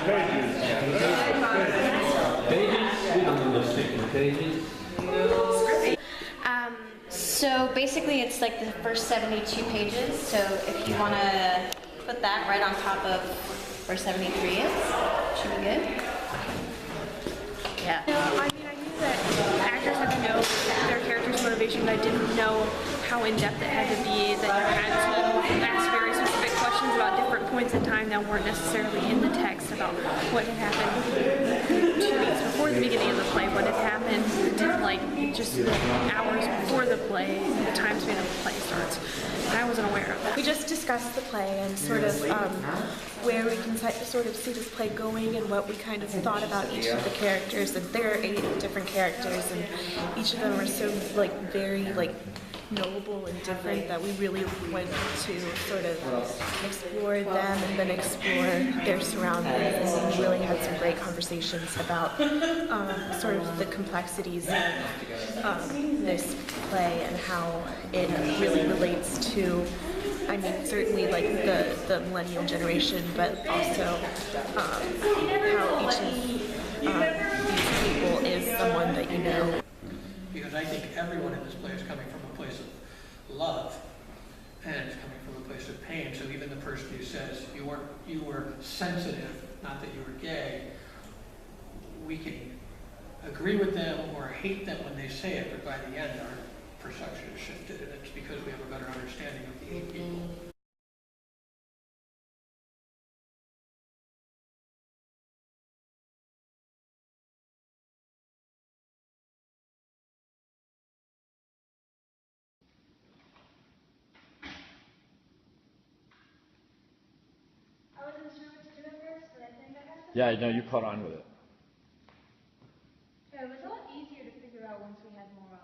Pages? We don't need to stick to pages. So basically it's like the first 72 pages, so if you want to put that right on top of where 73 is, should be good. Yeah. No, I mean, I knew that actors had to know their character's motivation, but I didn't know how in-depth it had to be, that you had to ask very specific questions about different points in time that weren't necessarily in the text about what had happened 2 weeks before the beginning of the play, what had happened like just hours before the play, the time span of the play starts. And I wasn't aware of that. We just discussed the play and sort of where we can sort of see this play going and what we kind of thought about each of the characters. And there are 8 different characters, and each of them are so very noble and different that we really went to sort of explore them and then explore their surroundings, and we really had some great conversations about sort of the complexities of this play and how it really relates to, I mean, certainly like the millennial generation, but also how each of these people is someone that you know. Because I think everyone in this play is coming from a place of love, and it's coming from a place of pain. So even the person who says you were sensitive, not that you were gay, we can agree with them or hate them when they say it, but by the end our perception is shifted, and it's because we have a better understanding of the 8 people. Yeah, no, you caught on with it. Yeah, it was a lot easier to figure out once we had more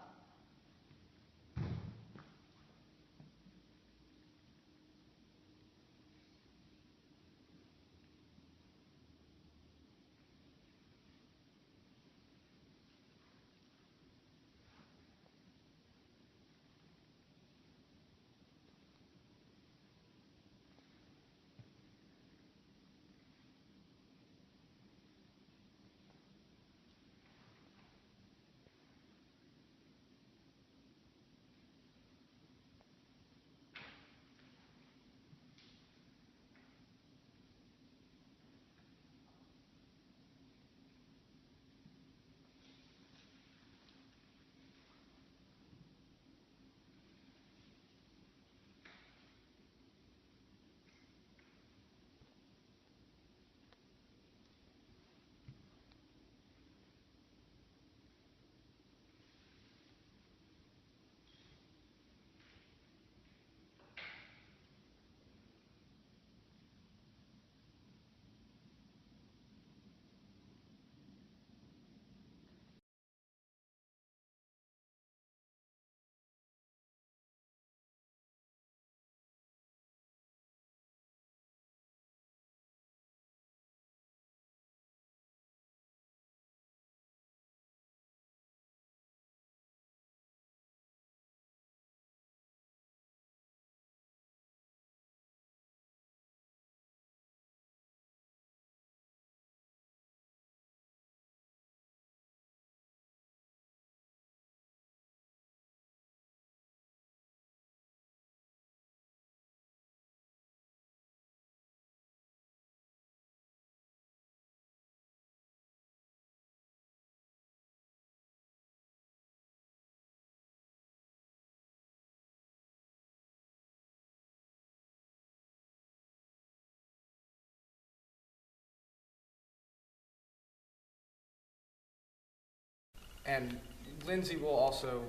And Lindsay will also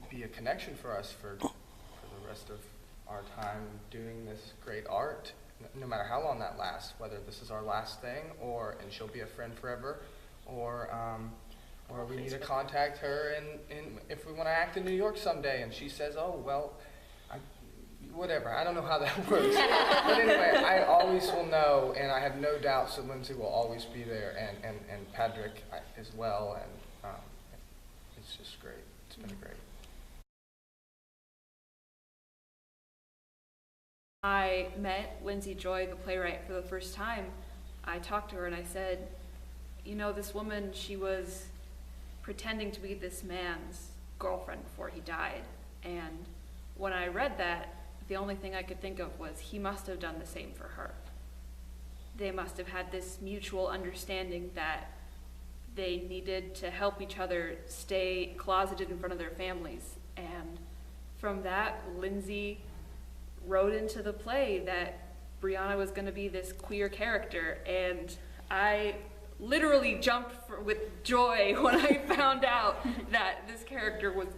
be a connection for us for the rest of our time doing this great art, no matter how long that lasts, whether this is our last thing, and she'll be a friend forever, or we need to contact her and if we want to act in New York someday, and she says, oh, well, whatever, I don't know how that works. But anyway, I always will know, and I have no doubts that Lindsay will always be there, and Patrick as well, and it's just great. It's been great. I met Lindsay Joy, the playwright, for the first time I talked to her and I said, you know, this woman, she was pretending to be this man's girlfriend before he died. And when I read that, the only thing I could think of was he must have done the same for her. They must have had this mutual understanding that they needed to help each other stay closeted in front of their families. And from that, Lindsay wrote into the play that Brianna was going to be this queer character, and I literally jumped with joy when I found out that this character was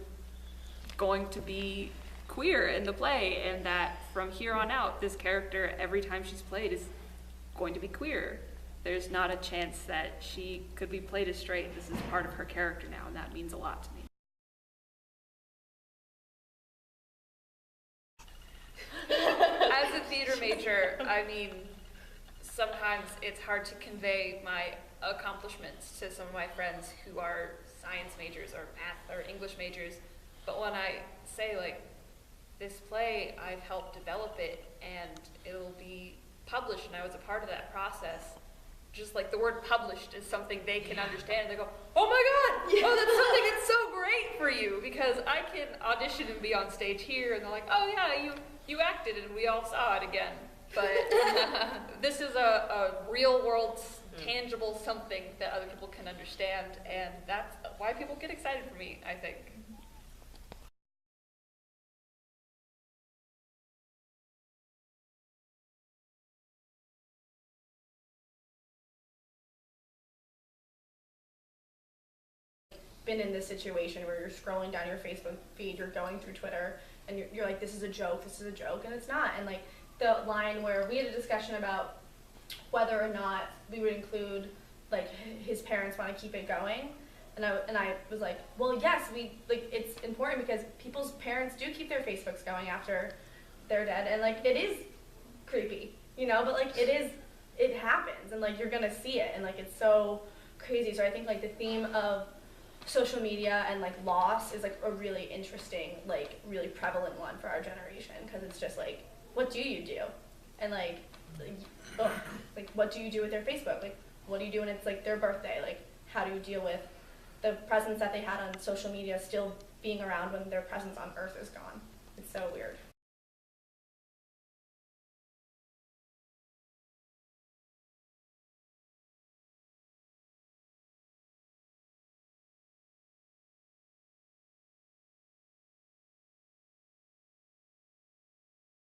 going to be queer in the play, and that from here on out, this character, every time she's played, is going to be queer. There's not a chance that she could be played as straight. This is part of her character now, and that means a lot to me. As a theater major, I mean, sometimes it's hard to convey my accomplishments to some of my friends who are science majors or math or English majors. But when I say, like, this play, I've helped develop it and it'll be published, and I was a part of that process, just like the word published is something they can understand. They go, oh my God, oh, that's something that's so great for you, because I can audition and be on stage here, and they're like, oh yeah, you acted and we all saw it again. But this is a real world, tangible something that other people can understand, and that's why people get excited for me, I think. Been in this situation where you're scrolling down your Facebook feed, you're going through Twitter, and you're like, this is a joke, and it's not. And like the line where we had a discussion about whether or not we would include, like, his parents want to keep it going, and I was like, well, yes, it's important because people's parents do keep their Facebooks going after they're dead, and like it is creepy, you know, but like it happens, and like you're gonna see it, and like it's so crazy. So I think like the theme of social media and like loss is like a really interesting, like really prevalent one for our generation, because it's just like, what do you do? And like what do you do with their Facebook? Like, what do you do when it's like their birthday? Like, how do you deal with the presence that they had on social media still being around when their presence on Earth is gone? It's so weird.